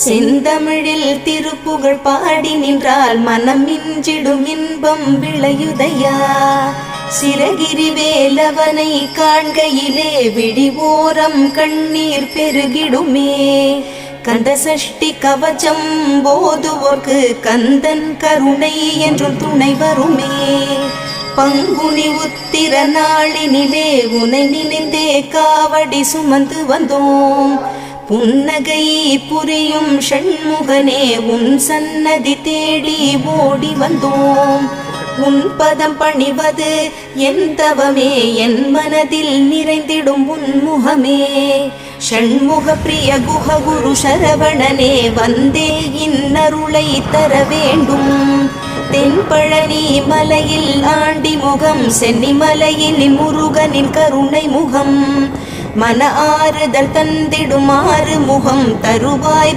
செந்தமிழில் திருப்புகழ் பாடி நின்றால் மனம் மிஞ்சிடும் இன்பம் விளையுதையா. சிறகிரி வேலவனை காண்கையிலே விழிவோரம் கண்ணீர் பெருகிடுமே. கந்த சஷ்டி கவச்சம் போதுவோர்க்கு கந்தன் கருணை என்றும் துணை வருமே. பங்குனி உத்திர நாளினிலே உனை நினைந்தே காவடி சுமந்து வந்தோம். புன்னகை புரியும் ஷண்முகனே உன் சன்னதி தேடி ஓடி வந்தோம். உன் பதம் பணிவது என் தவமே, என் மனதில் நிறைந்திடும் உன் முகமே. ஷண்முக பிரிய குஹ குரு சரவணனே வந்தே இன்னருளை தர வேண்டும். தென்பழனி மலையில் ஆண்டி முகம், சென்னிமலையில் முருகனின் கருணை முகம். மன ஆறுதல் தந்திடும் ஆறு முகம் தருவாய்